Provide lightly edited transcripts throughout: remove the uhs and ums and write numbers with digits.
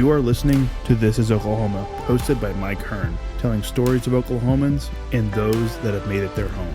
You are listening to This is Oklahoma, hosted by Mike Hearn, telling stories of Oklahomans and those that have made it their home.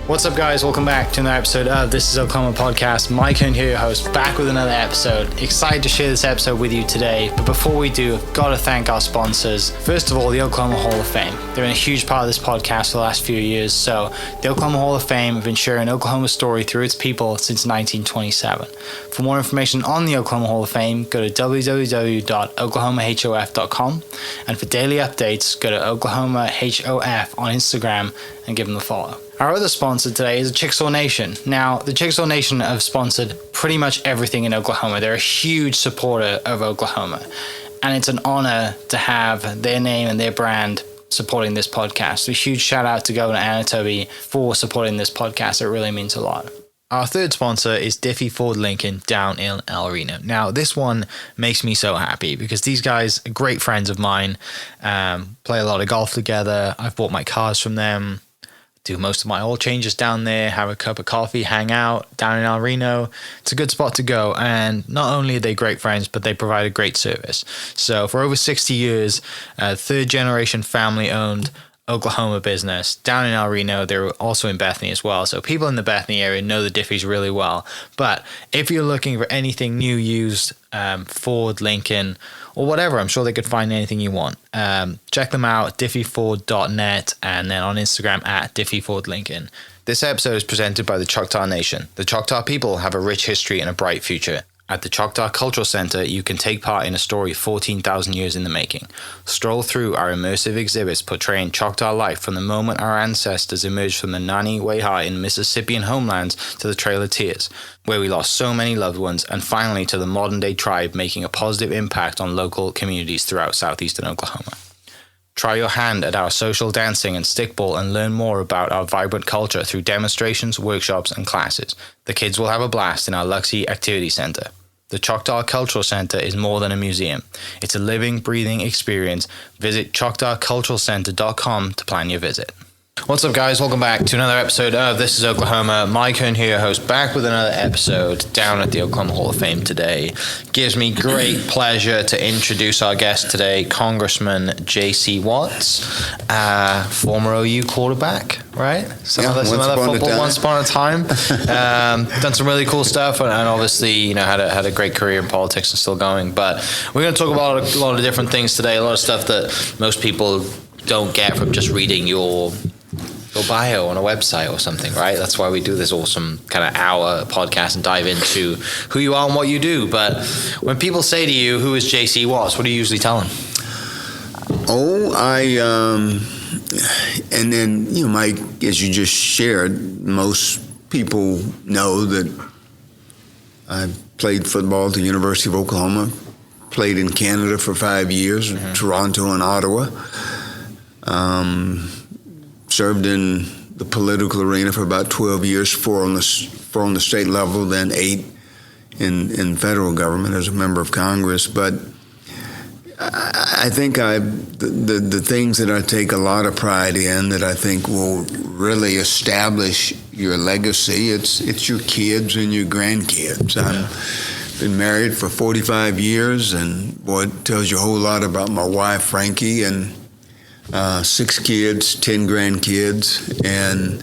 What's up, guys? Welcome back to another episode of This is Oklahoma podcast. Mike Hearn here, your host, back with another episode. Excited to share this episode with you today. But before we do, I've got to thank our sponsors. First of all, the Oklahoma Hall of Fame. They've been a huge part of this podcast for the last few years. So the Oklahoma Hall of Fame have been sharing Oklahoma's story through its people since 1927. For more information on the Oklahoma Hall of Fame, go to www.oklahomahof.com. And for daily updates, go to oklahomahof on Instagram and give them a follow. Our other sponsor today is the Chickasaw Nation. Now, the Chickasaw Nation have sponsored pretty much everything in Oklahoma. They're a huge supporter of Oklahoma, and it's an honor to have their name and their brand supporting this podcast. So a huge shout out to Governor Anatoby for supporting this podcast. It really means a lot. Our third sponsor is Diffie Ford Lincoln down in El Reno. Now, this one makes me so happy because these guys are great friends of mine, play a lot of golf together. I've bought my cars from them, do most of my oil changes down there, have a cup of coffee, hang out down in El Reno. It's a good spot to go. And not only are they great friends, but they provide a great service. So for over 60 years, third generation family owned Oklahoma business down in El Reno. They're also in Bethany as well. So people in the Bethany area know the Diffies really well. But if you're looking for anything new, used, Ford, Lincoln, or whatever, I'm sure they could find anything you want. Check them out, diffieford.net, and then on Instagram at diffiefordlincoln. This episode is presented by the Choctaw Nation. The Choctaw people have a rich history and a bright future. At the Choctaw Cultural Center, you can take part in a story 14,000 years in the making. Stroll through our immersive exhibits portraying Choctaw life from the moment our ancestors emerged from the Nani Weha in Mississippian homelands to the Trail of Tears, where we lost so many loved ones, and finally to the modern-day tribe making a positive impact on local communities throughout southeastern Oklahoma. Try your hand at our social dancing and stickball and learn more about our vibrant culture through demonstrations, workshops, and classes. The kids will have a blast in our Luxie Activity Center. The Choctaw Cultural Center is more than a museum. It's a living, breathing experience. Visit choctawculturalcenter.com to plan your visit. What's up, guys? Welcome back to another episode of This is Oklahoma. Mike Hearn here, host, back with another episode down at the Oklahoma Hall of Fame today. Gives me great pleasure to introduce our guest today, Congressman JC Watts, former OU quarterback, right? Once upon a time. Done some really cool stuff, and obviously, had a great career in politics and still going. But we're going to talk about a lot of different things today, a lot of stuff that most people don't get from just reading your bio on a website or something, right? That's why we do this awesome kind of hour podcast and dive into who you are and what you do. But when people say to you, who is JC Watts, what do you usually tell them? And then, Mike, as you just shared, most people know that I played football at the University of Oklahoma, played in Canada for 5 years, Toronto and Ottawa. Served in the political arena for about 12 years, four on the state level, then 8 in federal government as a member of Congress. But I think the things that I take a lot of pride in that I think will really establish your legacy, it's your kids and your grandkids. I've been married for 45 years, and boy, it tells you a whole lot about my wife, Frankie, and 6 kids, 10 grandkids, and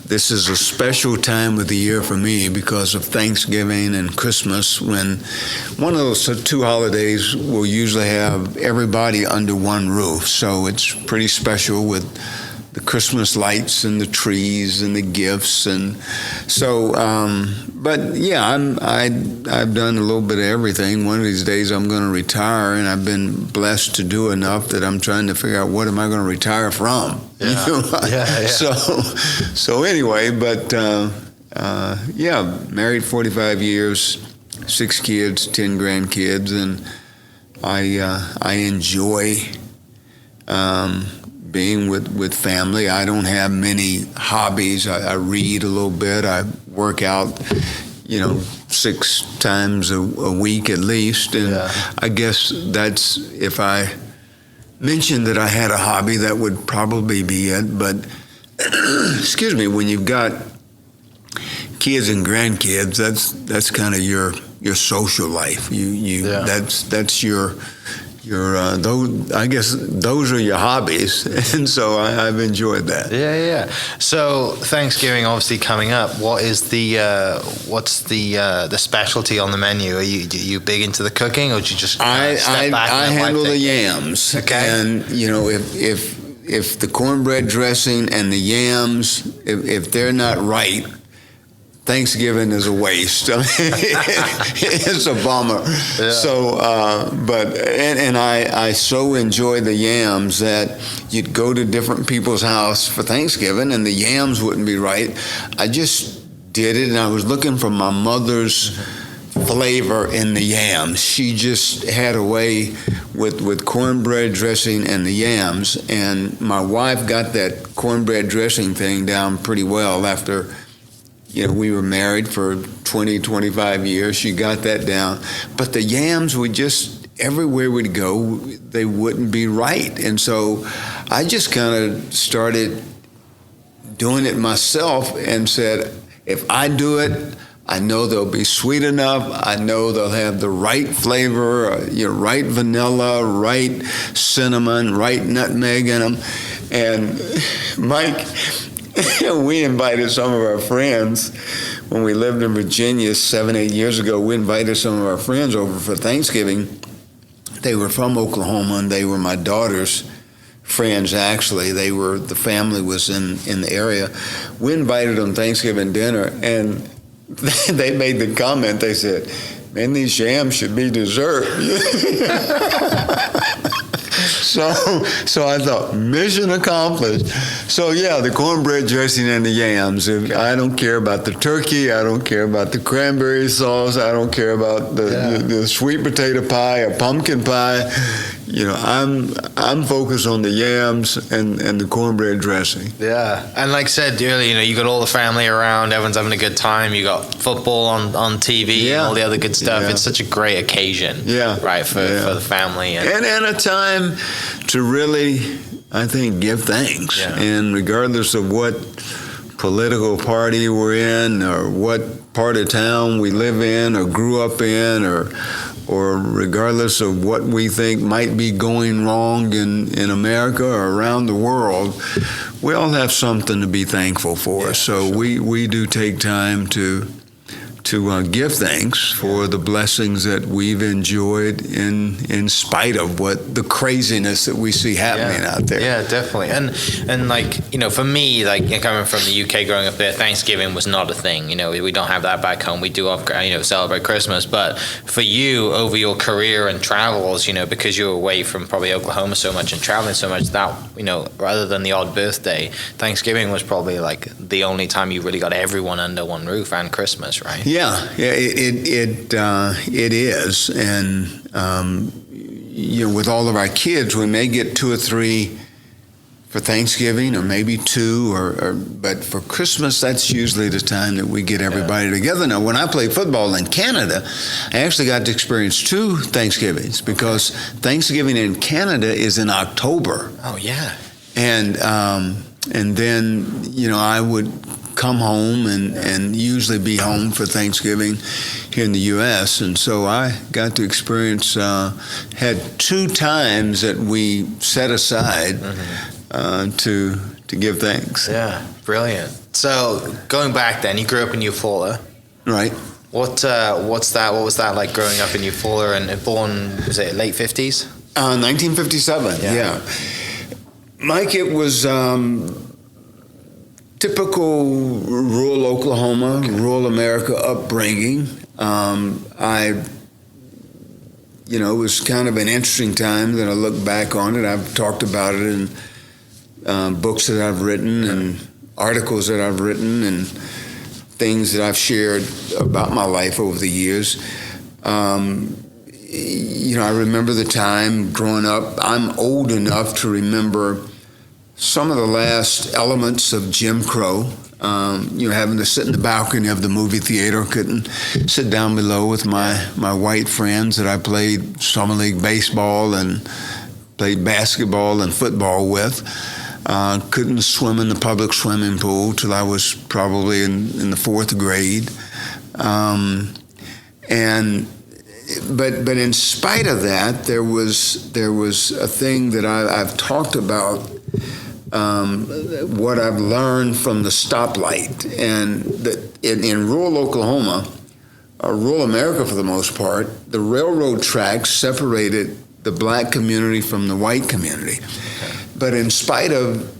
this is a special time of the year for me because of Thanksgiving and Christmas, when one of those 2 holidays will usually have everybody under one roof. So it's pretty special with the Christmas lights and the trees and the gifts, and so. But yeah, I've done a little bit of everything. One of these days I'm going to retire, and I've been blessed to do enough that I'm trying to figure out what am I going to retire from. Yeah. So anyway, but married 45 years, 6 kids, 10 grandkids, and I enjoy being with family. I don't have many hobbies. I read a little bit. I work out, 6 times a week at least. And I guess that's, if I mentioned that I had a hobby, that would probably be it. But, excuse me, when you've got kids and grandkids, that's kind of your social life. Yeah. That's your those, I guess those are your hobbies, and so I've enjoyed that. Yeah. So Thanksgiving obviously coming up. What is what's the specialty on the menu? Are you big into the cooking, or do you just step back? I handle the yams, okay. And if the cornbread dressing and the yams, if they're not right, Thanksgiving is a waste. I mean, it's a bummer. Yeah. So, I so enjoy the yams that you'd go to different people's house for Thanksgiving and the yams wouldn't be right. I just did it, and I was looking for my mother's flavor in the yams. She just had a way with cornbread dressing and the yams, and my wife got that cornbread dressing thing down pretty well after. We were married for 20, 25 years. She got that down. But the yams would just, everywhere we'd go, they wouldn't be right. And so I just kind of started doing it myself and said, if I do it, I know they'll be sweet enough. I know they'll have the right flavor, right vanilla, right cinnamon, right nutmeg in them. And Mike, we invited some of our friends when we lived in Virginia 7-8 years ago. We invited some of our friends over for Thanksgiving. They were from Oklahoma, and they were my daughter's friends, actually. The family was in the area. We invited them Thanksgiving dinner, and they made the comment, they said, man, these yams should be dessert. So I thought, mission accomplished. So yeah, the cornbread dressing and the yams. I don't care about the turkey. I don't care about the cranberry sauce. I don't care about the sweet potato pie or pumpkin pie. I'm focused on the yams and the cornbread dressing. Yeah, and like I said earlier, you got all the family around. Everyone's having a good time. You got football on TV and all the other good stuff. Yeah. It's such a great occasion. Right for the family and a time to really, I think, give thanks. Yeah. And regardless of what political party we're in, or what part of town we live in, or grew up in, or regardless of what we think might be going wrong in America or around the world, we all have something to be thankful for. So we do take time to give thanks for the blessings that we've enjoyed in spite of what the craziness that we see happening out there. Yeah, definitely. And for me, coming from the UK, growing up there, Thanksgiving was not a thing. We don't have that back home. We do celebrate Christmas. But for you, over your career and travels, because you're away from probably Oklahoma so much and traveling so much, that rather than the odd birthday, Thanksgiving was probably the only time you really got everyone under one roof, and Christmas, right? Yeah, it is, and with all of our kids, we may get 2 or 3 for Thanksgiving, or maybe 2, but for Christmas, that's usually the time that we get everybody together. Now, when I played football in Canada, I actually got to experience 2 Thanksgivings, because Thanksgiving in Canada is in October. Oh yeah, and then I would come home and usually be home for Thanksgiving here in the U.S. And so I got to experience, had 2 times that we set aside to give thanks. Yeah, brilliant. So going back then, you grew up in Eufaula. Right. What was that like growing up in Eufaula and born, was it late 50s? 1957, yeah. Mike, it was typical rural Oklahoma, rural America upbringing. It was kind of an interesting time that I look back on it. I've talked about it in books that I've written and articles that I've written and things that I've shared about my life over the years. I remember the time growing up. I'm old enough to remember some of the last elements of Jim Crow. Having to sit in the balcony of the movie theater, couldn't sit down below with my white friends that I played summer league baseball and played basketball and football with. Couldn't swim in the public swimming pool till I was probably in the 4th grade. And but in spite of that, there was a thing that I've talked about, what I've learned from the stoplight, and that in rural Oklahoma, rural America for the most part, the railroad tracks separated the black community from the white community. But in spite of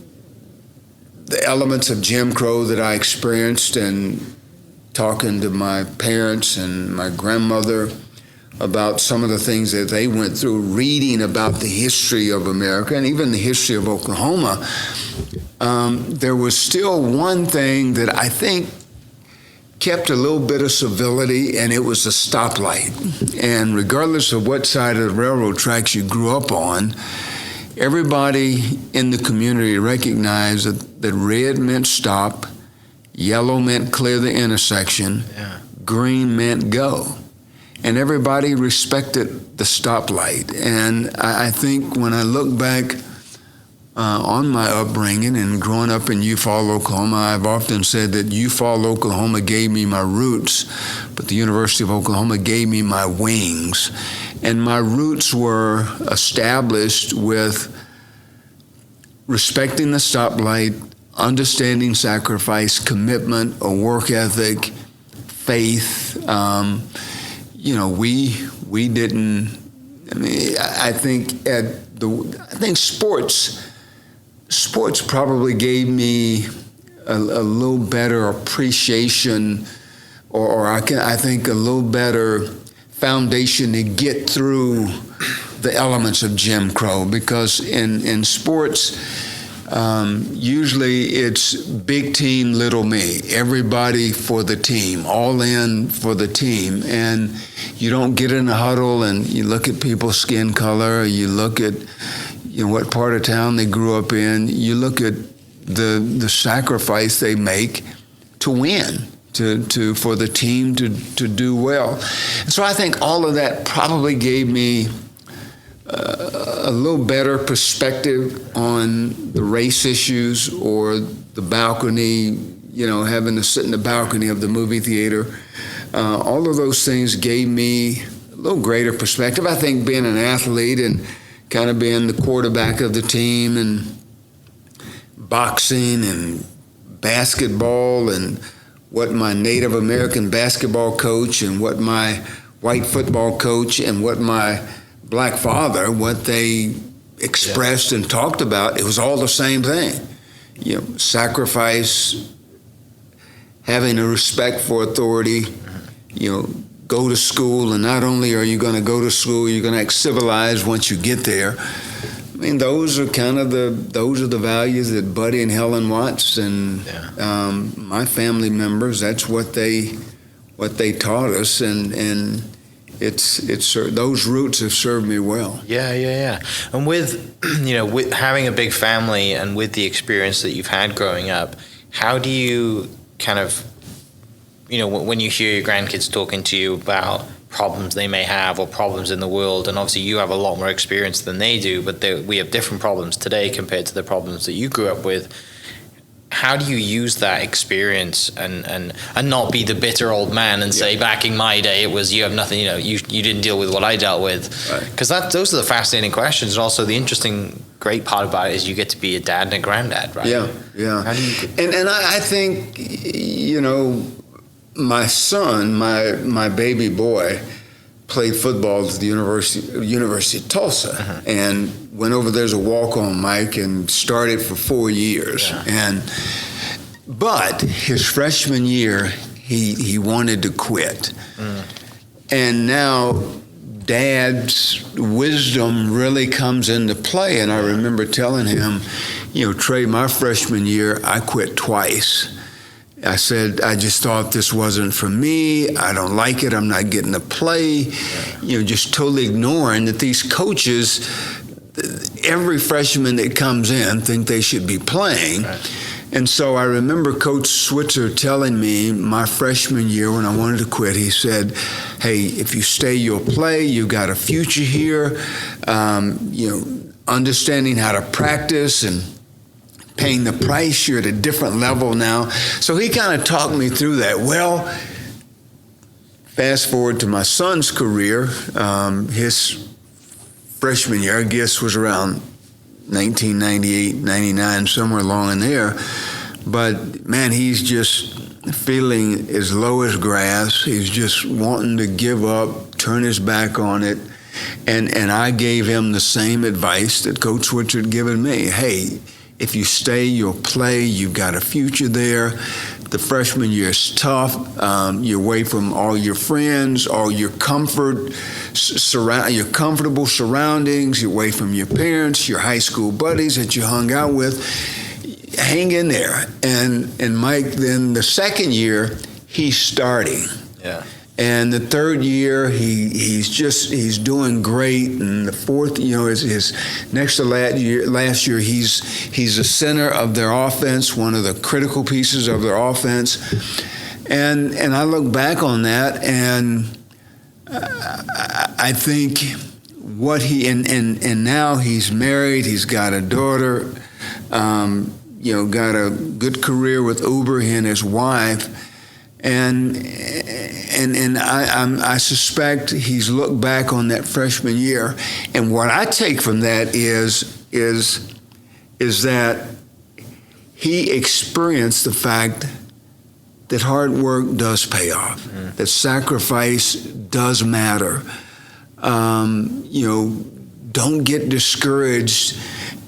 the elements of Jim Crow that I experienced, and talking to my parents and my grandmother about some of the things that they went through, reading about the history of America and even the history of Oklahoma, there was still one thing that I think kept a little bit of civility, and it was the stoplight. And regardless of what side of the railroad tracks you grew up on, everybody in the community recognized that red meant stop, yellow meant clear the intersection, green meant go. And everybody respected the stoplight. And I think when I look back on my upbringing and growing up in Eufaula, Oklahoma, I've often said that Eufaula, Oklahoma gave me my roots, but the University of Oklahoma gave me my wings. And my roots were established with respecting the stoplight, understanding sacrifice, commitment, a work ethic, faith. We didn't. I mean, I think sports probably gave me a little better appreciation, or I think a little better foundation to get through the elements of Jim Crow, because in sports, usually it's big team, little me, everybody for the team, all in for the team. And you don't get in a huddle and you look at people's skin color, you look at what part of town they grew up in, you look at the sacrifice they make to win, for the team to do well. And so I think all of that probably gave me a little better perspective on the race issues, or the balcony, having to sit in the balcony of the movie theater. All of those things gave me a little greater perspective. I think being an athlete and kind of being the quarterback of the team, and boxing and basketball, and what my Native American basketball coach and what my white football coach and what my black father, what they expressed and talked about, it was all the same thing. Sacrifice, having a respect for authority, go to school, and not only are you going to go to school, you're going to act civilized once you get there. I mean, those are the values that Buddy and Helen Watts and my family members, that's what they taught us, and it's those roots have served me well. Yeah. And with with having a big family and with the experience that you've had growing up, how do you kind of, when you hear your grandkids talking to you about problems they may have or problems in the world, and obviously you have a lot more experience than they do, but we have different problems today compared to the problems that you grew up with. How do you use that experience and not be the bitter old man and say, back in my day, it was, you have nothing, you didn't deal with what I dealt with? Because those are the fascinating questions. And also the interesting, great part about it is you get to be a dad and a granddad, right? Yeah. How do you... And I think, my son, my baby boy, played football at the University of Tulsa, and went over there as a walk-on, Mike, and started for 4 years. But his freshman year, he wanted to quit. And now Dad's wisdom really comes into play. And I remember telling him, Trey, my freshman year, I quit twice. I said, I just thought this wasn't for me. I don't like it. I'm not getting to play. Just totally ignoring that these coaches, every freshman that comes in think they should be playing. And so I remember Coach Switzer telling me my freshman year when I wanted to quit, he said, hey, if you stay, you'll play. You've got a future here. Understanding how to practice and paying the price, you're at a different level now. So he kind of talked me through that. Well, fast forward to my son's career, his freshman year, I guess, was around 1998, 99, somewhere along in there. But, man, he's just feeling as low as grass. He's just wanting to give up, turn his back on it. And I gave him the same advice that Coach Switzer had given me. Hey, if you stay, you'll play. You've got a future there. The freshman year is tough. You're away from all your friends, all your comfort, your comfortable surroundings. You're away from your parents, your high school buddies that you hung out with. Hang in there. And Mike, then the second year, he's starting. Yeah. And the third year, he's doing great. And the fourth, is his next to last year, he's the center of their offense, one of the critical pieces of their offense. And I look back on that, and I think what and now he's married, he's got a daughter, got a good career with Uber, he and his wife. And I suspect he's looked back on that freshman year, and what I take from that is that he experienced the fact that hard work does pay off, that sacrifice does matter. Don't get discouraged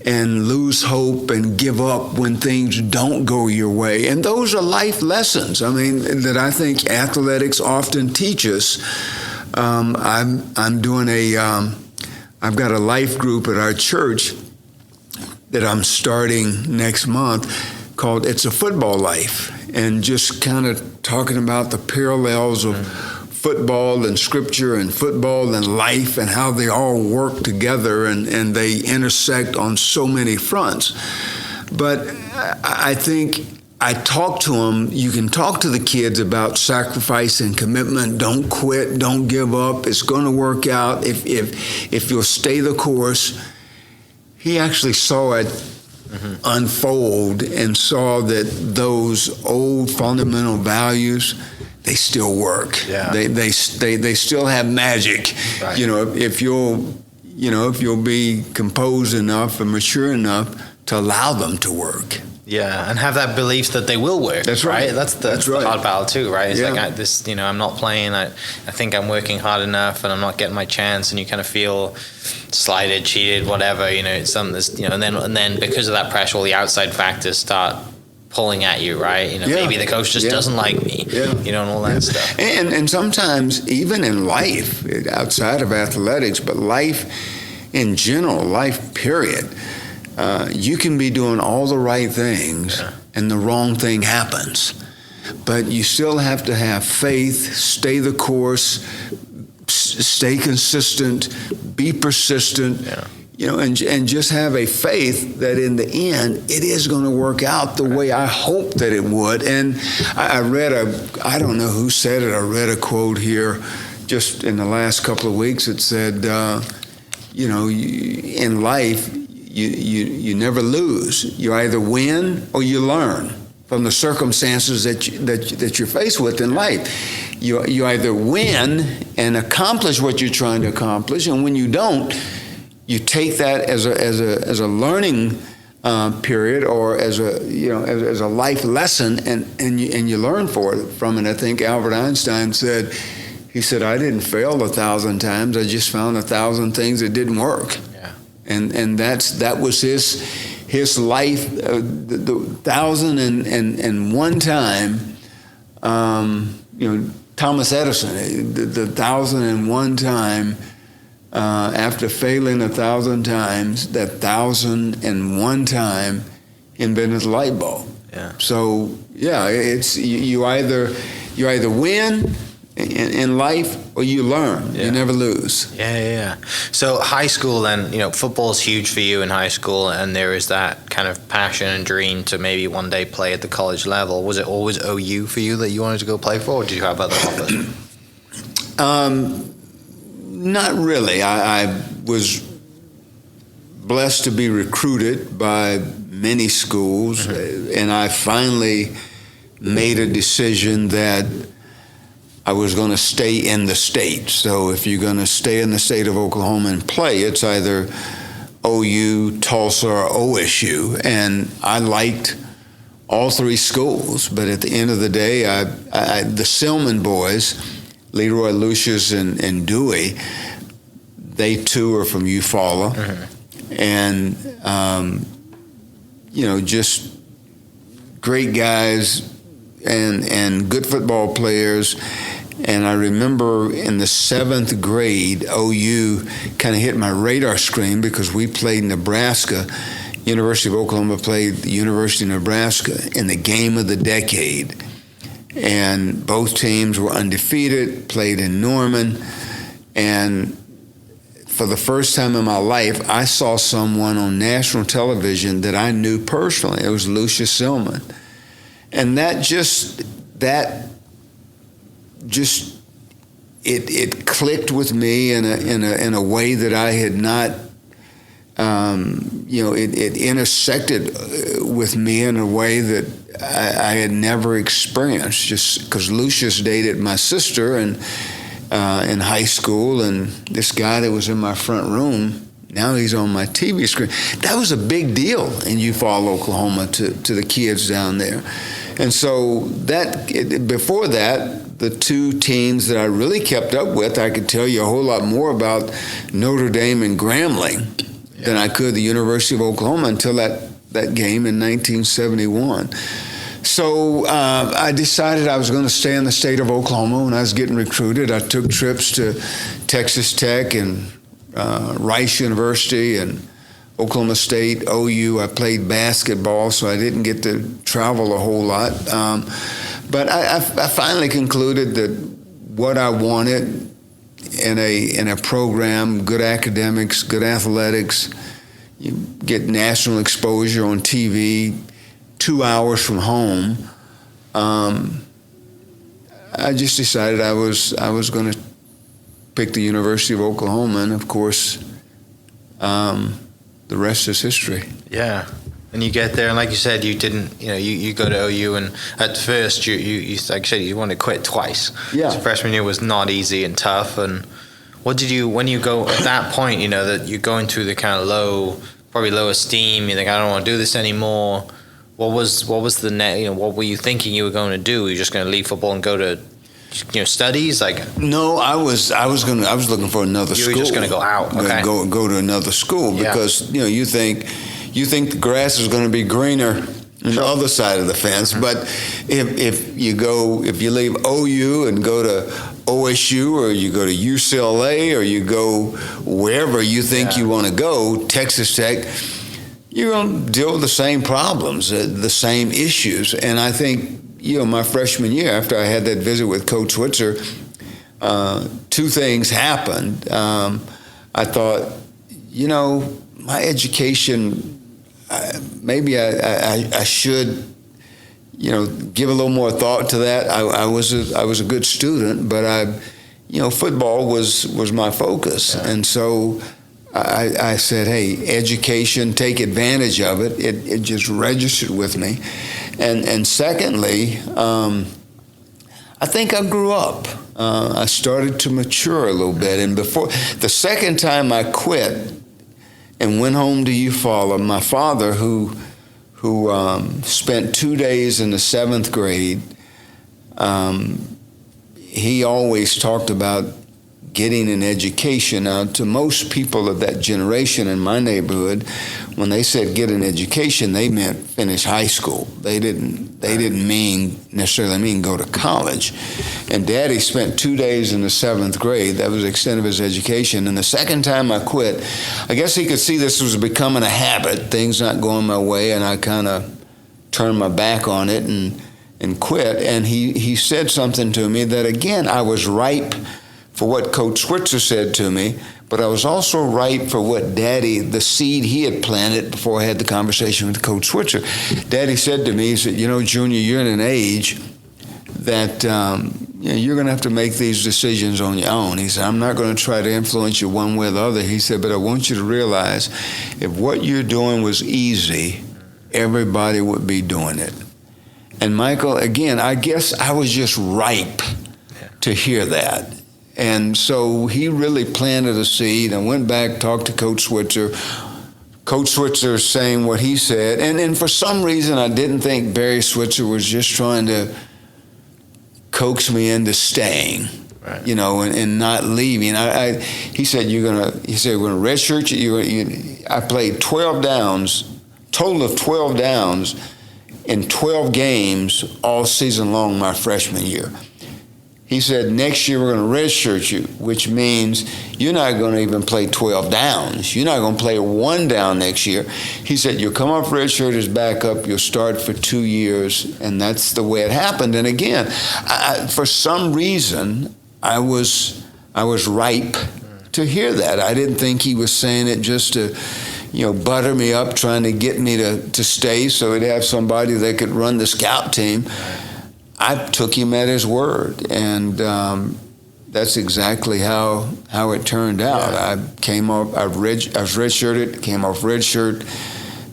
and lose hope and give up when things don't go your way. And those are life lessons, that I think athletics often teach us. I'm doing I've got a life group at our church that I'm starting next month called It's a Football Life, and just kind of talking about the parallels of football and scripture and football and life and how they all work together and they intersect on so many fronts. But I think I talk to them, you can talk to the kids about sacrifice and commitment. Don't quit, don't give up. It's going to work out if you'll stay the course. He actually saw it unfold and saw that those old fundamental values, they still work. Yeah. They still have magic. Right. If you'll be composed enough and mature enough to allow them to work. Yeah, and have that belief that they will work. That's right. That's the hard battle too, right? It's like I'm not playing. I think I'm working hard enough, and I'm not getting my chance. And you kind of feel slighted, cheated, whatever. It's something that's and then because of that pressure, all the outside factors start pulling at you, right? Maybe the coach just doesn't like me, and all that stuff. And sometimes even in life, outside of athletics, but life in general, life period, you can be doing all the right things and the wrong thing happens. But you still have to have faith, stay the course, stay consistent, be persistent. Yeah. And just have a faith that in the end, it is going to work out the way I hope that it would. And I read I don't know who said it, I read a quote here just in the last couple of weeks. It said, in life, you never lose. You either win or you learn from the circumstances that you're faced with in life. You either win and accomplish what you're trying to accomplish, and when you don't, you take that as a learning period or as a life lesson, and you learn from it. I think Albert Einstein said, I didn't fail 1,000 times. I just found 1,000 things that didn't work. Yeah. And that was his life. The 1,001 time. Thomas Edison, the 1,001 time. After failing 1,000 times, that 1,001 time invented the light bulb. Yeah. So it's you either win in life or you learn. Yeah. You never lose. Yeah. So high school, then football is huge for you in high school, and there is that kind of passion and dream to maybe one day play at the college level. Was it always OU for you that you wanted to go play for, or did you have other offers? Not really. I was blessed to be recruited by many schools, and I finally made a decision that I was going to stay in the state. So if you're going to stay in the state of Oklahoma and play, it's either OU, Tulsa, or OSU. And I liked all three schools. But at the end of the day, the Silman boys, Leroy, Lucius, and Dewey, they too are from Eufaula. And, just great guys and good football players. And I remember in the 7th grade, OU kind of hit my radar screen because we played Nebraska. University of Oklahoma played the University of Nebraska in the game of the decade. And both teams were undefeated, played in Norman. And for the first time in my life, I saw someone on national television that I knew personally. It was Lucius Silman. And it clicked with me in a way that I had not, it intersected with me in a way that I had never experienced, just because Lucius dated my sister and in high school, and this guy that was in my front room, now he's on my TV screen. That was a big deal in Eufaula, Oklahoma, to the kids down there. And so before that, the two teams that I really kept up with, I could tell you a whole lot more about Notre Dame and Grambling than I could the University of Oklahoma until that game in 1971. So I decided I was going to stay in the state of Oklahoma. When I was getting recruited, I took trips to Texas Tech and Rice University and Oklahoma State, OU. I played basketball, so I didn't get to travel a whole lot. But I finally concluded that what I wanted in a program, good academics, good athletics, you get national exposure on TV, 2 hours from home. I just decided I was going to pick the University of Oklahoma, and of course, the rest is history. Yeah. And you get there, and like you said, you didn't, you go to OU, and at first, you like you said, you wanted to quit twice. Yeah. So freshman year was not easy and tough. And what did you, when you go at that point, that you're going through the kind of low esteem, you think, I don't want to do this anymore. What was the net, what were you thinking you were going to do? Were you just going to leave football and go to, studies? No, I was looking for another school. You were just going to go out. Okay. Go to another school because, you think the grass is going to be greener on the other side of the fence. Mm-hmm. But if you leave OU and go to OSU, or you go to UCLA, or you go wherever you think you want to go, Texas Tech, you're going to deal with the same problems, the same issues. And I think, my freshman year, after I had that visit with Coach Switzer, two things happened. I thought, my education, maybe I should, give a little more thought to that. I was a good student, but football was my focus, and so I said, hey, education, take advantage of it. It just registered with me, and secondly, I think I grew up. I started to mature a little bit, and before the second time I quit and went home to Eufaula, my father, who spent 2 days in the 7th grade, he always talked about getting an education. Now, to most people of that generation in my neighborhood, when they said get an education, they meant finish high school. They didn't necessarily mean go to college. And Daddy spent 2 days in the 7th grade. That was the extent of his education. And the second time I quit, I guess he could see this was becoming a habit, things not going my way, and I kind of turned my back on it and quit. And he said something to me that, again, I was ripe for what Coach Switzer said to me, but I was also ripe for what Daddy, the seed he had planted before I had the conversation with Coach Switzer. Daddy said to me, he said, Junior, you're in an age that you're going to have to make these decisions on your own. He said, I'm not going to try to influence you one way or the other. He said, but I want you to realize if what you're doing was easy, everybody would be doing it. And Michael, again, I guess I was just ripe to hear that. And so he really planted a seed. I went back, talked to Coach Switzer. Coach Switzer saying what he said. And for some reason, I didn't think Barry Switzer was just trying to coax me into staying, right, and not leaving. He said, we're going to redshirt you. I played 12 downs, total of 12 downs in 12 games all season long my freshman year. He said, next year we're going to redshirt you, which means you're not going to even play 12 downs. You're not going to play one down next year. He said, you'll come off redshirt as backup, you'll start for 2 years, and that's the way it happened. And again, for some reason, I was ripe to hear that. I didn't think he was saying it just to, butter me up, trying to get me to stay so he'd have somebody that could run the scout team. I took him at his word, and that's exactly how it turned out. Yeah. I was redshirted, came off redshirt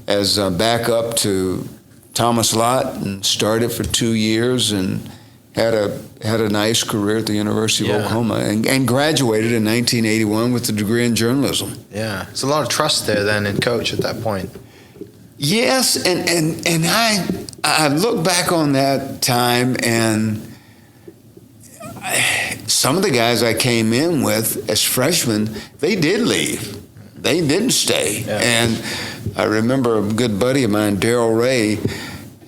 as a backup to Thomas Lott, and started for 2 years, and had a nice career at the University of Oklahoma, and graduated in 1981 with a degree in journalism. Yeah, it's a lot of trust there then in Coach at that point. Yes, and I look back on that time, and some of the guys I came in with as freshmen, they did leave. They didn't stay. Yeah. And I remember a good buddy of mine, Darrell Ray,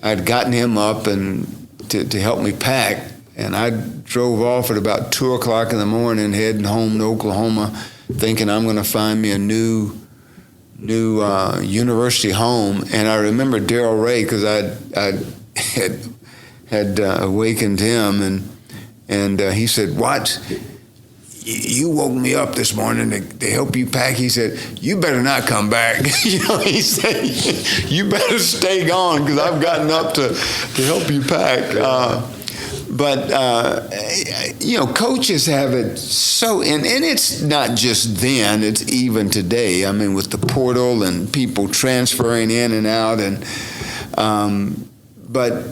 I'd gotten him up and to help me pack, and I drove off at about 2 o'clock in the morning, heading home to Oklahoma, thinking I'm going to find me a new university home. And I remember Darrell Ray, because I had awakened him, and he said, "Watts, you woke me up this morning to help you pack." He said, "You better not come back." He said, "You better stay gone, because I've gotten up to help you pack." But coaches have it so, and it's not just then, it's even today. I mean, with the portal and people transferring in and out, but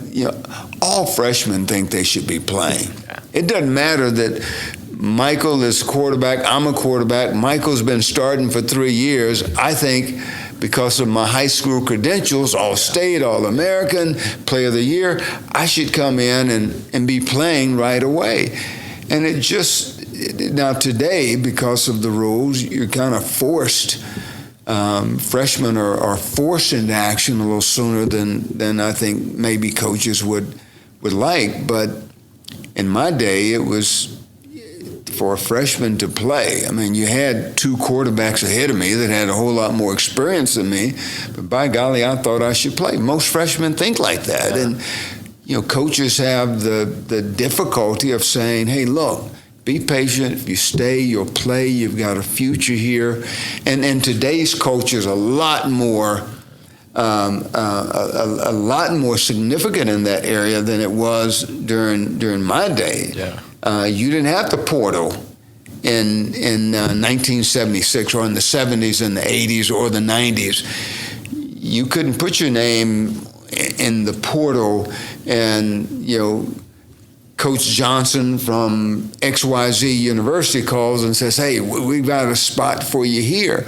all freshmen think they should be playing. It doesn't matter that Michael is quarterback, I'm a quarterback. Michael's been starting for 3 years. I think, because of my high school credentials, All-State, All-American, Player of the Year, I should come in and be playing right away. And it just, now today, because of the rules, you're kind of forced. Freshmen are forced into action a little sooner than I think maybe coaches would like. But in my day, it was for a freshman to play. I mean, you had 2 quarterbacks ahead of me that had a whole lot more experience than me, but by golly, I thought I should play. Most freshmen think like that. Yeah. And, coaches have the difficulty of saying, hey, look, be patient. If you stay, you'll play. You've got a future here. And today's coach is a lot more significant in that area than it was during my day. Yeah. You didn't have the portal in 1976 or in the 70s and the 80s or the 90s. You couldn't put your name in the portal and, Coach Johnson from XYZ University calls and says, hey, we've got a spot for you here.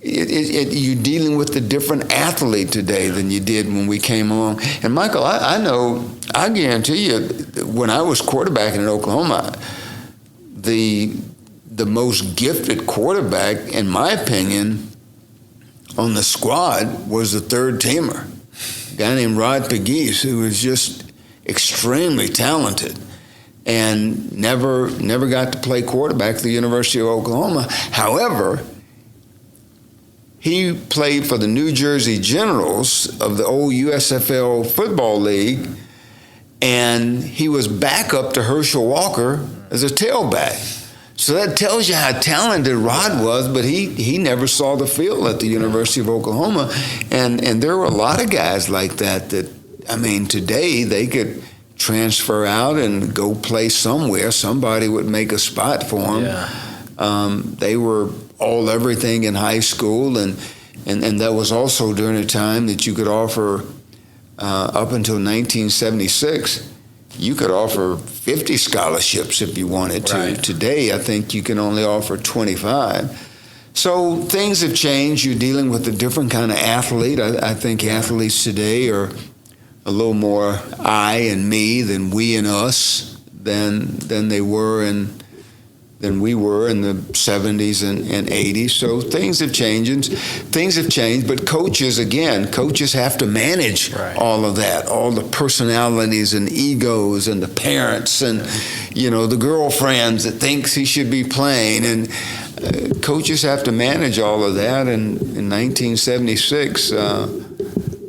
You're dealing with a different athlete today than you did when we came along. And Michael, I guarantee you, when I was quarterbacking in Oklahoma, the most gifted quarterback, in my opinion, on the squad was the third teamer, a guy named Rod Pegues, who was just extremely talented and never got to play quarterback at the University of Oklahoma. However, he played for the New Jersey Generals of the old USFL Football League, and he was backup to Herschel Walker as a tailback. So that tells you how talented Rod was, but he never saw the field at the University of Oklahoma. And there were a lot of guys like that, I mean, today they could transfer out and go play somewhere. Somebody would make a spot for them. Yeah. They were all everything in high school, and that was also during a time that you could offer, up until 1976, you could offer 50 scholarships if you wanted to. Right. Today, I think you can only offer 25. So things have changed. You're dealing with a different kind of athlete. I think athletes today are a little more I and me than we and us than they were than we were in the 70s and 80s. So things have changed, but coaches have to manage all of that, all the personalities and egos and the parents and, the girlfriends that thinks he should be playing. And coaches have to manage all of that. And in 1976,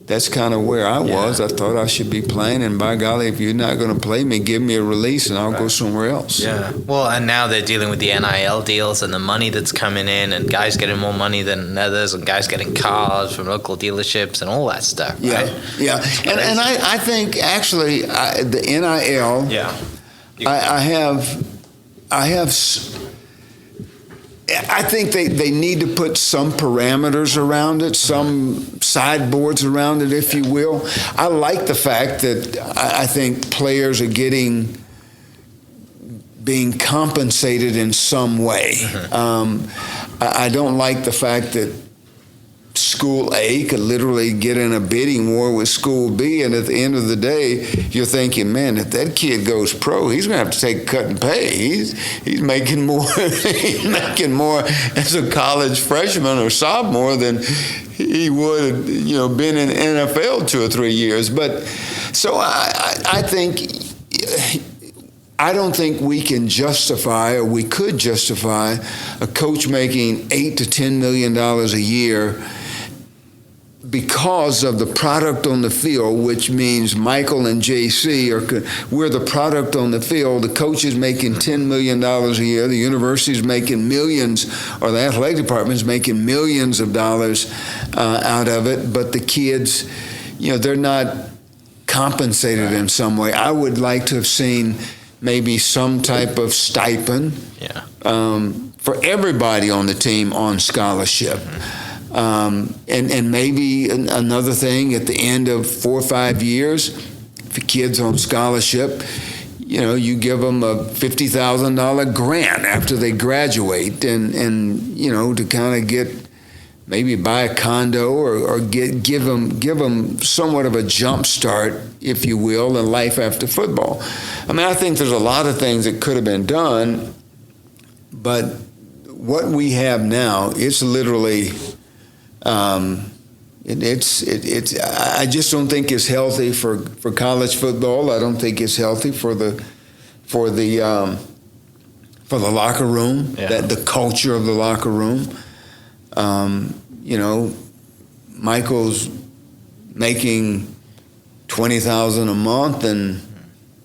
that's kind of where I was. I thought I should be playing, and by golly, if you're not going to play me, give me a release, and I'll go somewhere else. Yeah. Well, and now they're dealing with the NIL deals and the money that's coming in, and guys getting more money than others, and guys getting cars from local dealerships and all that stuff. Yeah, right? yeah. And I think actually the NIL. Yeah. I think they need to put some parameters around it, some sideboards around it, if you will. I like the fact that I think players are being compensated in some way. I don't like the fact that School A could literally get in a bidding war with School B, and at the end of the day, you're thinking, man, if that kid goes pro, he's going to have to take a cut in pay. He's making more as a college freshman or sophomore than he would have, been in NFL 2 or 3 years. But so I don't think we can justify, or we could justify, a coach making $8 to $10 million a year because of the product on the field, which means Michael and JC we're the product on the field. The coach is making $10 million a year. The university is making millions, or the athletic department is making millions of dollars out of it. But the kids, they're not compensated in some way. I would like to have seen maybe some type of stipend for everybody on the team on scholarship. And maybe another thing, at the end of 4 or 5 years, if a kid's on scholarship, you give them a $50,000 grant after they graduate, and to kind of get, maybe buy a condo or give them somewhat of a jump start, if you will, in life after football. I mean, I think there's a lot of things that could have been done, but what we have now, it's literally, I just don't think it's healthy for college football. I don't think it's healthy for the locker room, the culture of the locker room. Michael's making $20,000 a month, and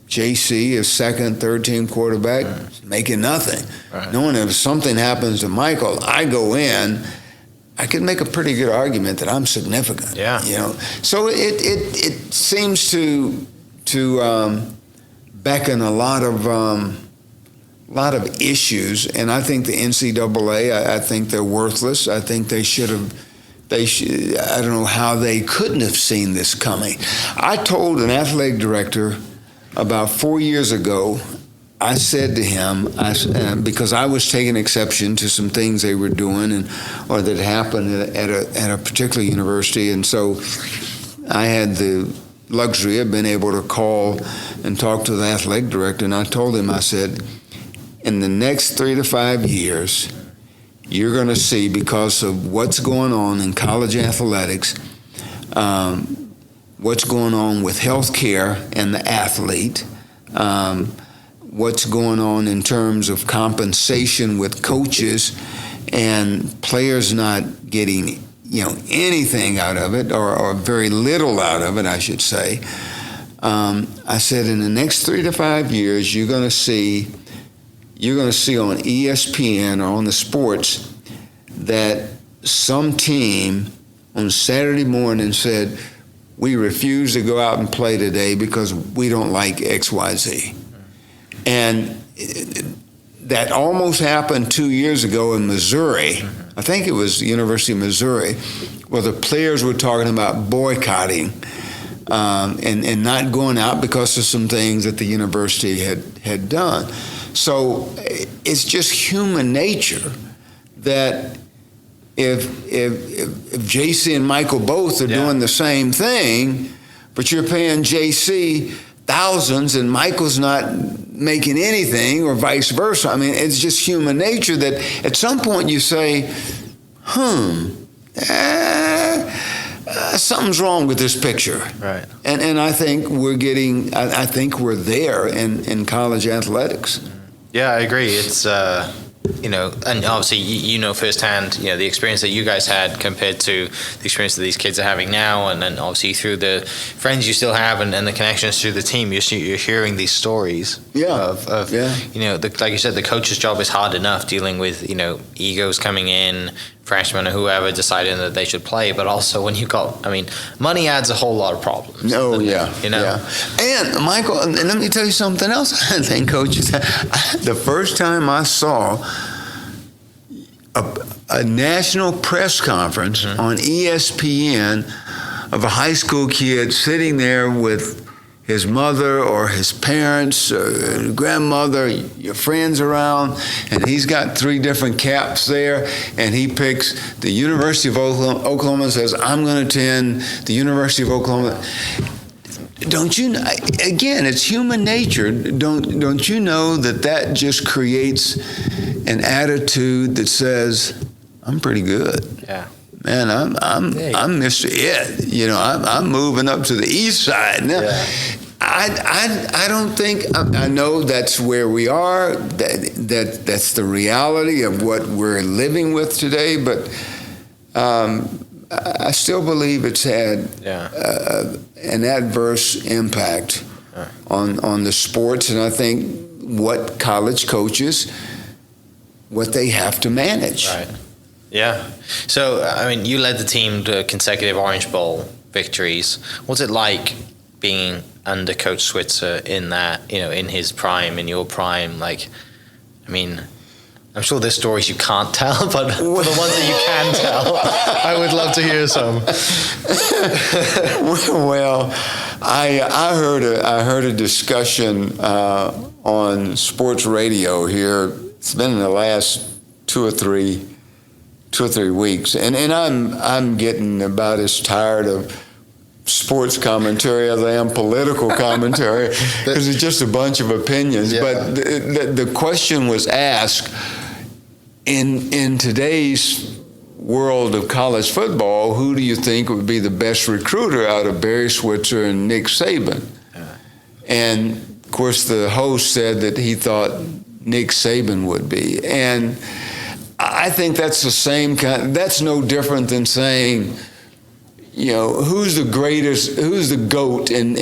JC is second, third team quarterback, making nothing. Right. Knowing if something happens to Michael, I go in, I could make a pretty good argument that I'm significant. Yeah. So it seems to beckon a lot of issues, and I think the NCAA, I think they're worthless. I think they should. I don't know how they couldn't have seen this coming. I told an athletic director about 4 years ago, I said to him, because I was taking exception to some things they were doing or that happened at a particular university, and so I had the luxury of being able to call and talk to the athletic director, and I told him, I said, in the next 3 to 5 years, you're going to see, because of what's going on in college athletics, what's going on with health care and the athlete, what's going on in terms of compensation with coaches and players not getting anything out of it, or very little out of it, I should say. I said, in the next 3 to 5 years, you're going to see on ESPN or on the sports that some team on Saturday morning said, we refuse to go out and play today because we don't like XYZ. And that almost happened 2 years ago in Missouri. I think it was the University of Missouri, where the players were talking about boycotting and not going out because of some things that the university had done. So it's just human nature that if JC and Michael both are doing the same thing, but you're paying JC thousands and Michael's not making anything, or vice versa. I mean, it's just human nature that at some point you say, something's wrong with this picture. Right. And I think I think we're there in college athletics. Yeah, I agree. It's, and obviously, firsthand, the experience that you guys had compared to the experience that these kids are having now. And then obviously through the friends you still have and the connections through the team, you're hearing these stories of like you said, the coach's job is hard enough dealing with, egos coming in, freshmen or whoever deciding that they should play. But also when you got, money adds a whole lot of problems. Oh, yeah. And Michael, and let me tell you something else. I think coaches, the first time I saw a national press conference on ESPN of a high school kid sitting there with his mother or his parents or grandmother, your friends around, and he's got 3 different caps there, and he picks the University of Oklahoma and says, I'm going to attend the University of Oklahoma. Don't you, again, it's human nature. Don't you know that just creates an attitude that says, I'm pretty good. Yeah. Man, I'm Mr. It. I'm moving up to the east side now. Yeah. I don't think, I know that's where we are. That's the reality of what we're living with today. But I still believe it's had an adverse impact on the sports, and I think what college coaches, what they have to manage. Right. Yeah. So, you led the team to consecutive Orange Bowl victories. What's it like being under Coach Switzer in that, in his prime, in your prime? I'm sure there's stories you can't tell, but for the ones that you can tell, I would love to hear some. Well, I heard a discussion on sports radio here. It's been in the last 2 or 3 weeks, and I'm getting about as tired of sports commentary as I am political commentary, because it's just a bunch of opinions. Yeah. But the question was asked, in today's world of college football, who do you think would be the best recruiter out of Barry Switzer and Nick Saban? And of course the host said that he thought Nick Saban would be. And I think that's the same that's no different than saying, who's the greatest, who's the GOAT in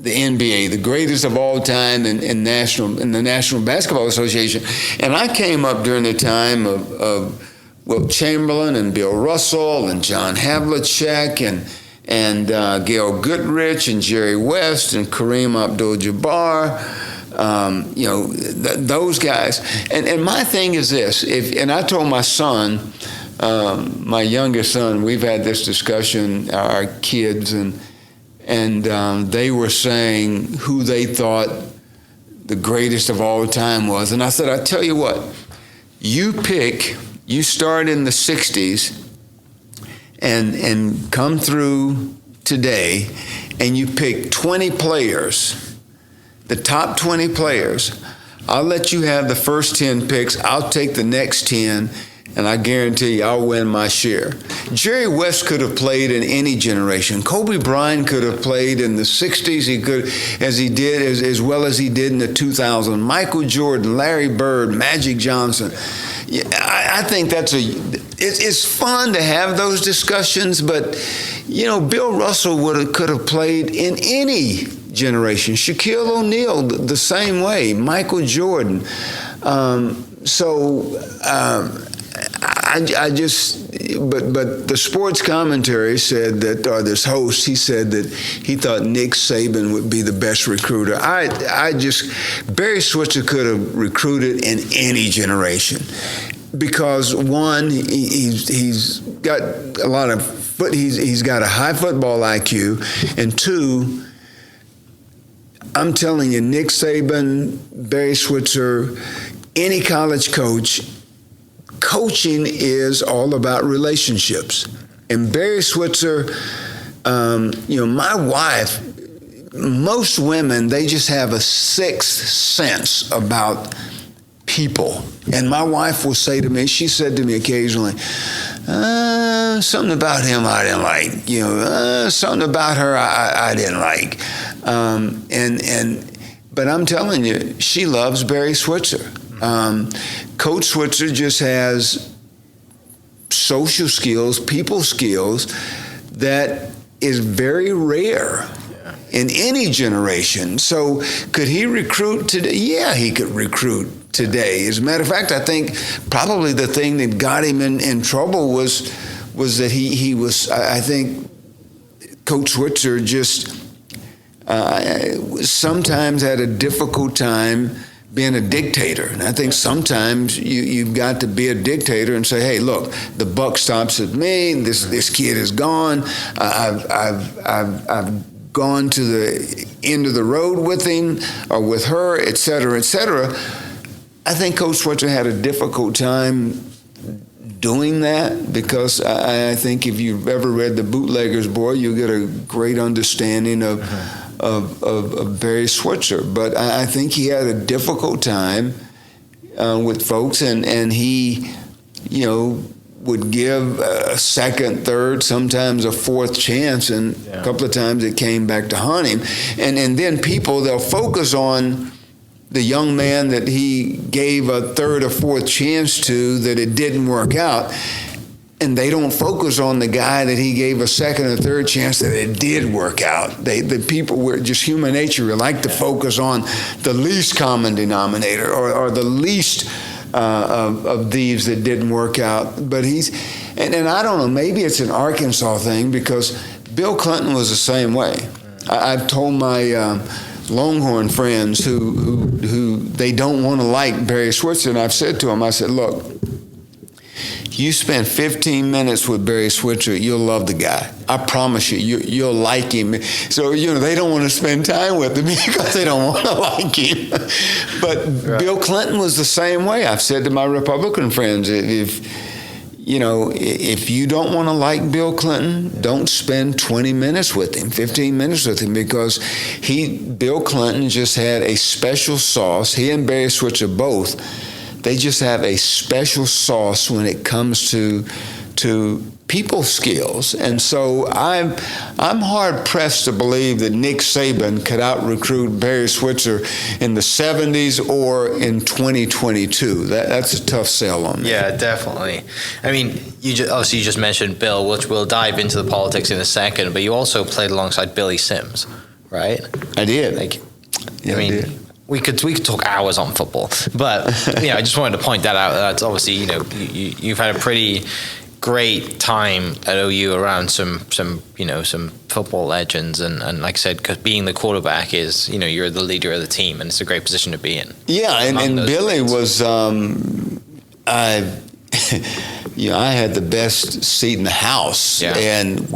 the NBA, the greatest of all time in the National Basketball Association. And I came up during the time of Wilt Chamberlain and Bill Russell and John Havlicek and Gail Goodrich and Jerry West and Kareem Abdul-Jabbar. Those guys. And my thing is this, and I told my son, my youngest son, we've had this discussion, our kids, and they were saying who they thought the greatest of all time was. And I said, I tell you what, you start in the 60s and come through today, and you pick 20 players, the top 20 players. I'll let you have the first 10 picks. I'll take the next 10, and I guarantee you I'll win my share. Jerry West could have played in any generation. Kobe Bryant could have played in the 60s. He could, as well as he did in the 2000s. Michael Jordan, Larry Bird, Magic Johnson. Yeah, I think it's fun to have those discussions, but Bill Russell could have played in any generation. Shaquille O'Neal the same way. Michael Jordan. But the sports commentary said that, or this host, he said that he thought Nick Saban would be the best recruiter. Barry Switzer could have recruited in any generation, because one, he's got a lot of he's got a high football IQ, and two, I'm telling you, Nick Saban, Barry Switzer, any college coach, coaching is all about relationships. And Barry Switzer, my wife, most women, they just have a sixth sense about people. And my wife will say to me, she said to me occasionally, something about him I didn't like, something about her I didn't like. But I'm telling you, she loves Barry Switzer. Coach Switzer just has social skills, people skills that is very rare in any generation. So could he recruit today? Yeah, he could recruit today. As a matter of fact, I think probably the thing that got him in trouble was that he was, I think Coach Switzer just sometimes had a difficult time being a dictator. And I think sometimes you've got to be a dictator and say, hey, look, the buck stops at me. This kid is gone. I've gone to the end of the road with him or with her, et cetera, et cetera. I think Coach Switzer had a difficult time doing that because I think if you've ever read The Bootlegger's Boy, you'll get a great understanding of Barry Switzer. But I think he had a difficult time with folks, and he, would give a second, third, sometimes a fourth chance, and a couple of times it came back to haunt him. And then people, they'll focus on the young man that he gave a third or fourth chance to that it didn't work out, and they don't focus on the guy that he gave a second or third chance that it did work out. The people were just human nature. We like to focus on the least common denominator or the least of these that didn't work out. But and I don't know, maybe it's an Arkansas thing because Bill Clinton was the same way. I've told my Longhorn friends who they don't want to like Barry Switzer, and I've said to them, I said, look, you spend 15 minutes with Barry Switzer, you'll love the guy. I promise you'll like him. So, they don't want to spend time with him because they don't want to like him. But right. Bill Clinton was the same way. I've said to my Republican friends, if you don't want to like Bill Clinton, don't spend 20 minutes with him, 15 minutes with him, because Bill Clinton just had a special sauce. He and Barry Switzer both. They just have a special sauce when it comes to people skills. And so I'm hard pressed to believe that Nick Saban could out-recruit Barry Switzer in the 70s or in 2022. That's a tough sell on me. Yeah, definitely. I mean, you just mentioned Bill, which we'll dive into the politics in a second, but you also played alongside Billy Sims, right? I did. I did. We could talk hours on football, but I just wanted to point that out. That's obviously you've had a pretty great time at OU around some football legends, and like I said, because being the quarterback is you're the leader of the team, and it's a great position to be in. Yeah, and Billy was I had the best seat in the house, and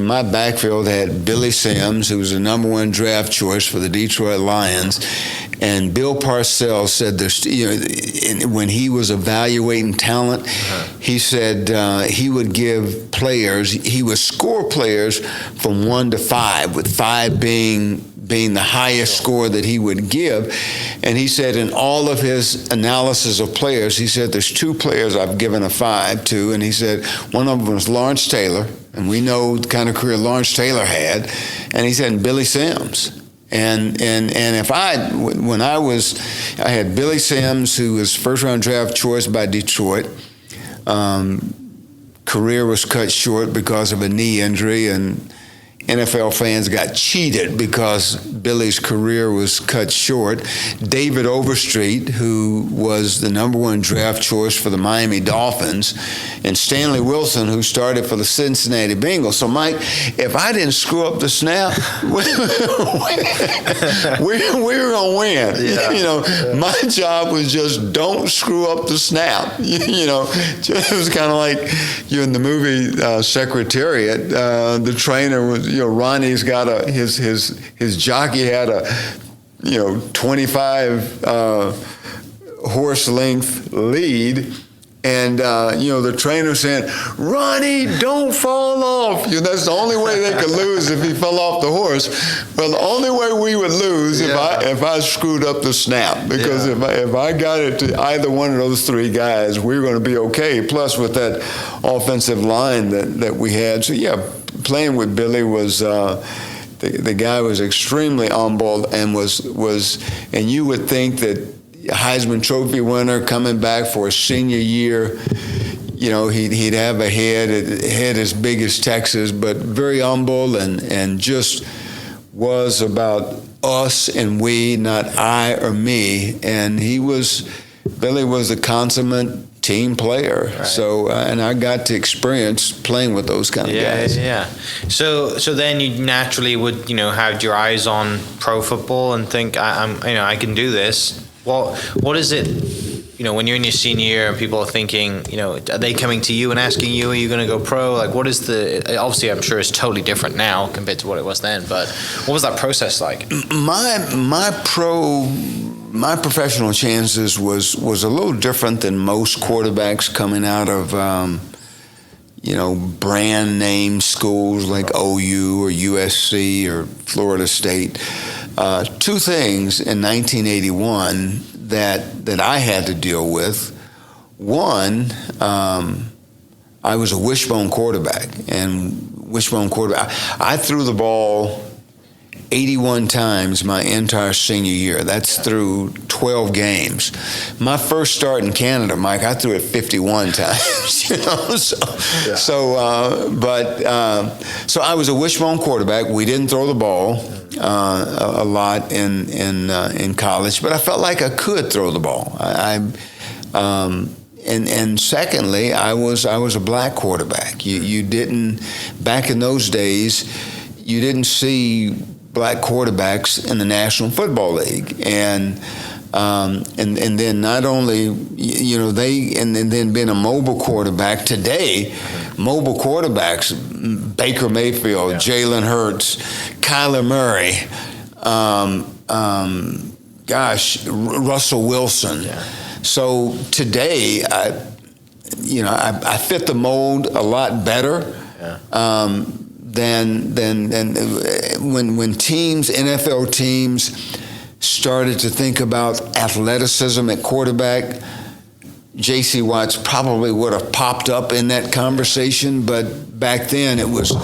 my backfield had Billy Sims, who was the number one draft choice for the Detroit Lions, and Bill Parcells said this, when he was evaluating talent, he said he would give players, he would score players from 1 to 5, with 5 being the highest score that he would give. And he said in all of his analysis of players, he said there's 2 players I've given a 5 to, and he said one of them was Lawrence Taylor, and we know the kind of career Lawrence Taylor had, and he said Billy Sims. And if I had Billy Sims, who was first round draft choice by Detroit, career was cut short because of a knee injury, and NFL fans got cheated because Billy's career was cut short. David Overstreet, who was the number one draft choice for the Miami Dolphins, and Stanley Wilson, who started for the Cincinnati Bengals. So, Mike, if I didn't screw up the snap, we were going to win. Yeah. You know, my job was just don't screw up the snap. You know, it was kind of like you in the movie Secretariat. The trainer was, you know, Ronnie's got his jockey had a, 25 horse length lead. And, the trainer saying, Ronnie, don't fall off. That's the only way they could lose if he fell off the horse. Well, the only way we would lose if I screwed up the snap. Because if I got it to either one of those three guys, we were going to be okay. Plus, with that offensive line that we had. So, playing with Billy was... The guy was extremely on ball and and you would think that Heisman Trophy winner coming back for his senior year, he'd have a head as big as Texas, but very humble and just was about us and we, not I or me. And Billy was a consummate team player. Right. So, and I got to experience playing with those kind of guys. Yeah. So then you naturally would, have your eyes on pro football and think, I can do this. Well, what is it, when you're in your senior year and people are thinking, are they coming to you and asking you, are you going to go pro? Like, what is obviously I'm sure it's totally different now compared to what it was then, but what was that process like? My professional chances was a little different than most quarterbacks coming out of, brand name schools like OU or USC or Florida State. Two things in 1981 that I had to deal with. One, I was a wishbone quarterback, I threw the ball 81 times my entire senior year. That's through 12 games. My first start in Canada, Mike, I threw it 51 times. So I was a wishbone quarterback. We didn't throw the ball a lot in college, but I felt like I could throw the ball. And secondly, I was a black quarterback. You didn't, back in those days, you didn't see black quarterbacks in the National Football League, and then not only then being a mobile quarterback today, mobile quarterbacks, Baker Mayfield, Jalen Hurts, Kyler Murray, Russell Wilson. Yeah. So today, I fit the mold a lot better. Yeah. Than when teams, NFL teams, started to think about athleticism at quarterback. JC Watts probably would have popped up in that conversation, but back then it was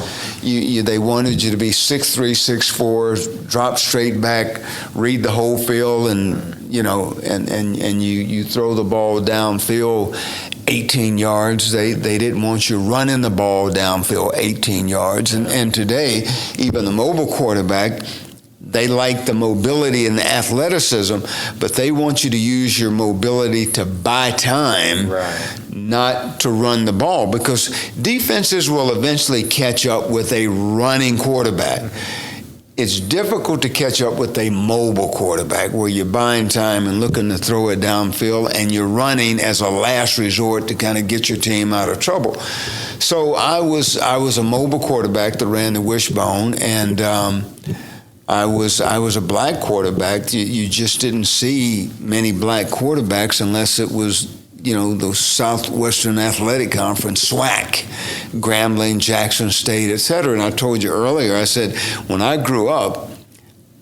they wanted you to be 6'3", 6'4", drop straight back, read the whole field, and you throw the ball downfield 18 yards. They didn't want you running the ball downfield 18 yards. And today, even the mobile quarterback, they like the mobility and the athleticism, but they want you to use your mobility to buy time, not to run the ball, because defenses will eventually catch up with a running quarterback. It's difficult to catch up with a mobile quarterback where you're buying time and looking to throw it downfield, and you're running as a last resort to kind of get your team out of trouble. So I was a mobile quarterback that ran the wishbone, and I was a black quarterback. You just didn't see many black quarterbacks unless it was the Southwestern Athletic Conference, SWAC, Grambling, Jackson State, et cetera. And I told you earlier, I said, when I grew up,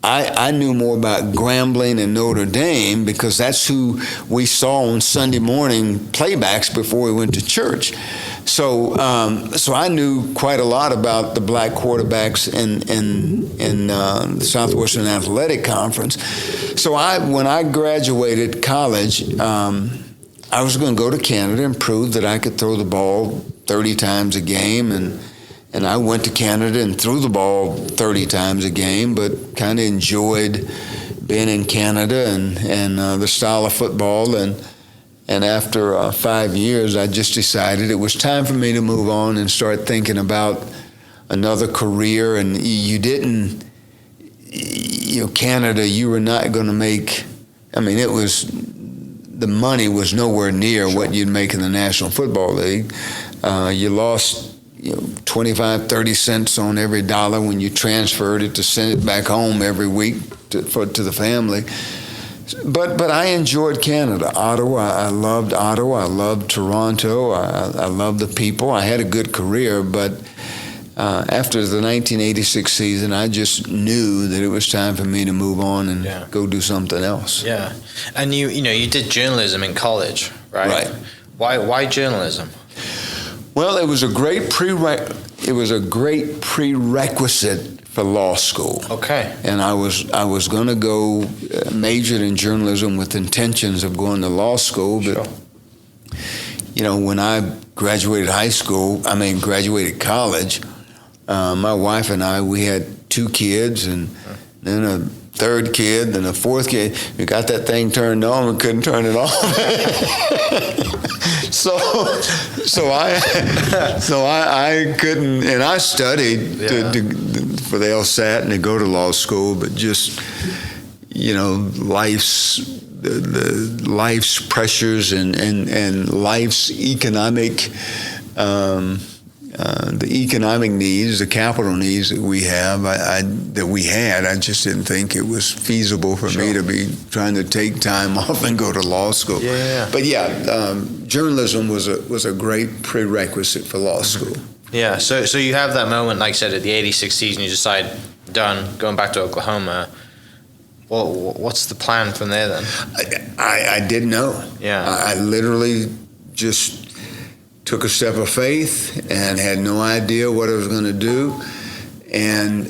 I knew more about Grambling and Notre Dame because that's who we saw on Sunday morning playbacks before we went to church. So I knew quite a lot about the black quarterbacks in the Southwestern Athletic Conference. So when I graduated college, I was going to go to Canada and prove that I could throw the ball 30 times a game and And I went to Canada and threw the ball 30 times a game, but kind of enjoyed being in Canada and the style of football. And after 5 years, I just decided it was time for me to move on and start thinking about another career. And Canada, you were not going to make, the money was nowhere near what you'd make in the National Football League. You lost 25, 30 cents on every dollar when you transferred it to send it back home every week to the family. But I enjoyed Canada. Ottawa, I loved Ottawa. I loved Toronto. I loved the people. I had a good career, but after the 1986 season, I just knew that it was time for me to move on and go do something else. Yeah, and you did journalism in college, right? Right. Why journalism? Well, it was a great prerequisite for law school. Okay. And I was going to go majored in journalism with intentions of going to law school, but when I graduated college, my wife and I, we had 2 kids and then a third kid and a fourth kid. We got that thing turned on, we couldn't turn it off. So I couldn't, and I studied for the LSAT and to go to law school, but just life's pressures and life's economic the economic needs, the capital needs that we have, I just didn't think it was feasible for me to be trying to take time off and go to law school. Yeah. But journalism was a great prerequisite for law school. Yeah. So you have that moment, like I said, at the '86 season, you decide, done, going back to Oklahoma. Well, what's the plan from there then? I didn't know. Yeah. I literally just took a step of faith and had no idea what I was going to do. And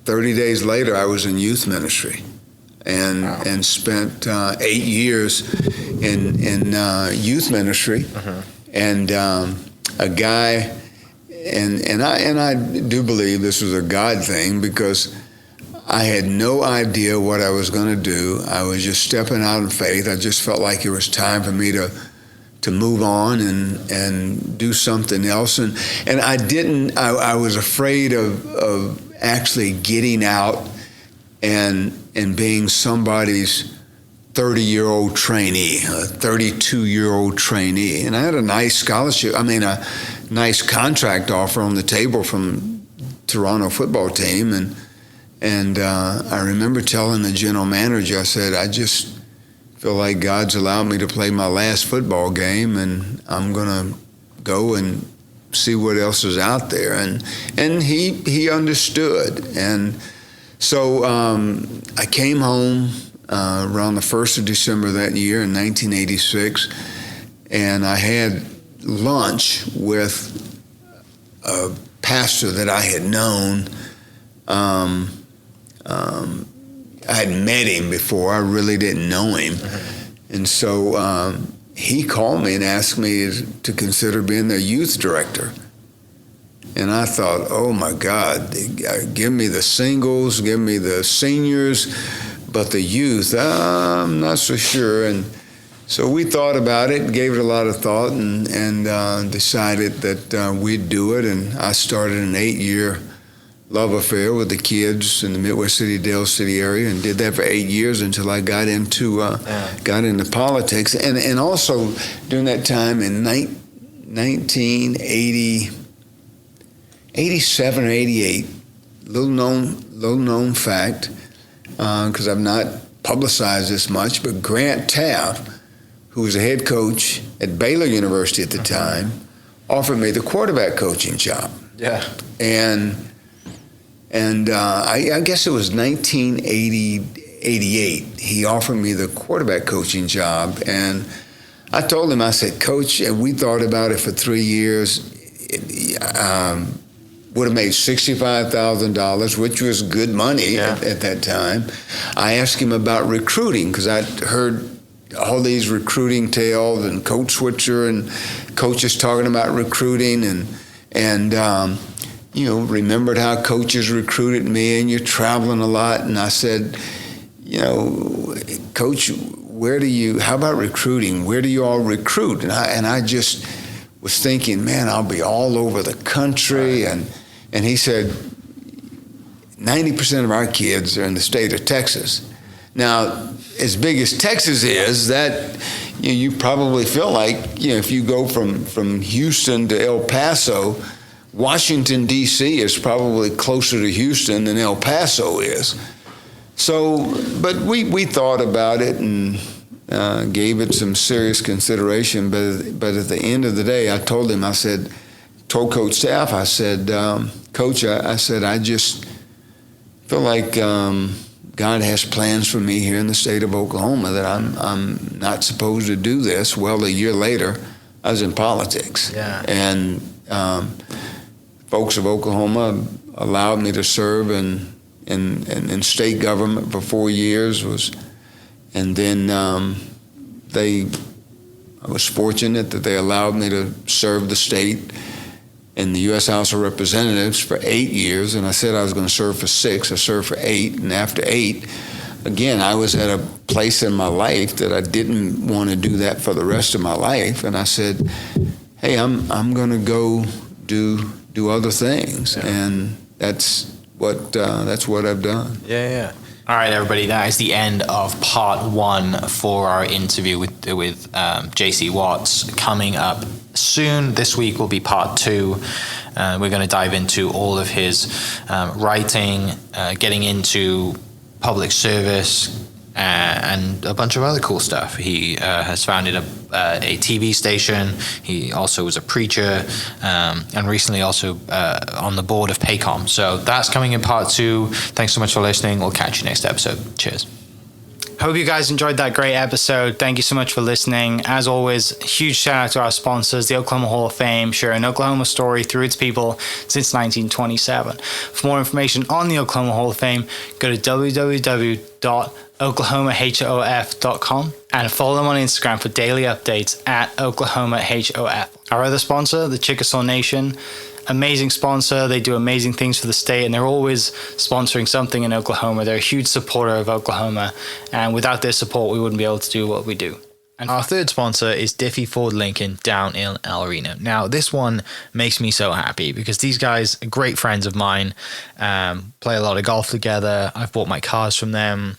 30 days later, I was in youth ministry and spent 8 years in youth ministry. And a guy, and I do believe this was a God thing, because I had no idea what I was going to do. I was just stepping out in faith. I just felt like it was time for me to move on and do something else. And I was afraid of actually getting out and being somebody's 30-year-old trainee, a 32-year-old trainee. And I had a nice scholarship, a nice contract offer on the table from Toronto football team. And I remember telling the general manager, I said, I just feel like God's allowed me to play my last football game, and I'm going to go and see what else is out there. And he understood. And so I came home around the 1st of December that year in 1986, and I had lunch with a pastor that I had known. I had met him before. I really didn't know him. And so he called me and asked me to consider being their youth director. And I thought, oh my God, give me the singles, give me the seniors, but the youth, I'm not so sure. And so we thought about it, gave it a lot of thought, and decided that we'd do it. And I started an 8-year love affair with the kids in the Midwest City, Dale City area, and did that for 8 years until I got into politics. And also during that time in 1987 or 88, little known fact, because I've not publicized this much, but Grant Taft, who was a head coach at Baylor University at the time, offered me the quarterback coaching job. Yeah. And I guess it was 1988. He offered me the quarterback coaching job, and I told him, I said, Coach, and we thought about it for 3 years. Would have made $65,000, which was good money at that time. I asked him about recruiting, because I'd heard all these recruiting tales and Coach Switzer and coaches talking about recruiting, and remembered how coaches recruited me, and you're traveling a lot. And I said, Coach, how about recruiting? Where do you all recruit? And I just was thinking, man, I'll be all over the country. And he said, 90% of our kids are in the state of Texas. Now, as big as Texas is, that you probably feel like, if you go from Houston to El Paso, Washington, D.C. is probably closer to Houston than El Paso is. So, but we thought about it and gave it some serious consideration. But at the end of the day, I told Coach Staff, I said, Coach, I said, I just feel like God has plans for me here in the state of Oklahoma, that I'm not supposed to do this. Well, a year later, I was in politics. Yeah. And folks of Oklahoma allowed me to serve in state government for 4 years. And then I was fortunate that they allowed me to serve the state in the U.S. House of Representatives for 8 years, and I said I was going to serve for 6. I served for 8, and after 8, again, I was at a place in my life that I didn't want to do that for the rest of my life, and I said, hey, I'm going to go do other things, and that's what I've done. Yeah. All right, everybody, that is the end of part 1 for our interview with JC Watts. Coming up soon, this week will be part 2. We're going to dive into all of his writing, getting into public service, and a bunch of other cool stuff. He has founded a TV station. He also was a preacher, and recently also on the board of Paycom. So that's coming in part 2. Thanks so much for listening. We'll catch you next episode. Cheers. Hope you guys enjoyed that great episode. Thank you so much for listening. As always, huge shout out to our sponsors, the Oklahoma Hall of Fame, sharing Oklahoma story through its people since 1927. For more information on the Oklahoma Hall of Fame, go to www.oklahomahof.com and follow them on Instagram for daily updates at OklahomaHOF. Our other sponsor, the Chickasaw Nation, amazing sponsor. They do amazing things for the state, and they're always sponsoring something in Oklahoma. They're a huge supporter of Oklahoma, and without their support, we wouldn't be able to do what we do. And our third sponsor is Diffie Ford Lincoln down in El Reno. Now, this one makes me so happy because these guys are great friends of mine, play a lot of golf together. I've bought my cars from them,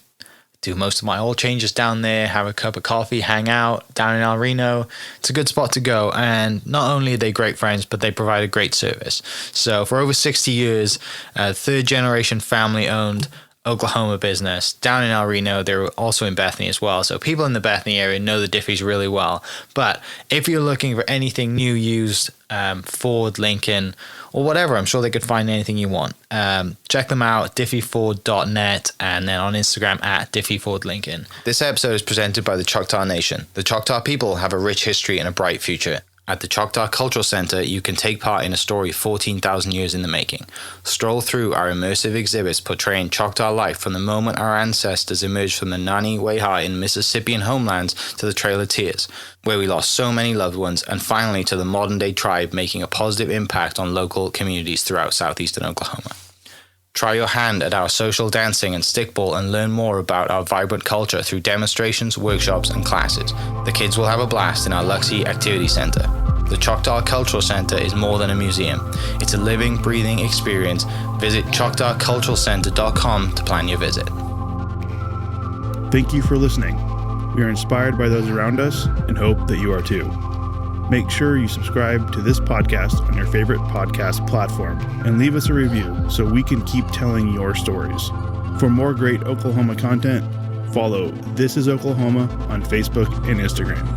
do most of my oil changes down there, have a cup of coffee, hang out down in El Reno. It's a good spot to go. And not only are they great friends, but they provide a great service. So for over 60 years, third generation family owned Oklahoma business down in El Reno. They're also in Bethany as well. So people in the Bethany area know the Diffies really well. But if you're looking for anything new, used, Ford, Lincoln, or whatever, I'm sure they could find anything you want. Check them out, diffieford.net, and then on Instagram at diffiefordlincoln. This episode is presented by the Choctaw Nation. The Choctaw people have a rich history and a bright future. At the Choctaw Cultural Center, you can take part in a story 14,000 years in the making. Stroll through our immersive exhibits portraying Choctaw life from the moment our ancestors emerged from the Nani Weha in Mississippian homelands to the Trail of Tears, where we lost so many loved ones, and finally to the modern-day tribe making a positive impact on local communities throughout southeastern Oklahoma. Try your hand at our social dancing and stickball and learn more about our vibrant culture through demonstrations, workshops, and classes. The kids will have a blast in our Luxie Activity Center. The Choctaw Cultural Center is more than a museum. It's a living, breathing experience. Visit choctawculturalcenter.com to plan your visit. Thank you for listening. We are inspired by those around us and hope that you are too. Make sure you subscribe to this podcast on your favorite podcast platform and leave us a review so we can keep telling your stories. For more great Oklahoma content, follow This Is Oklahoma on Facebook and Instagram.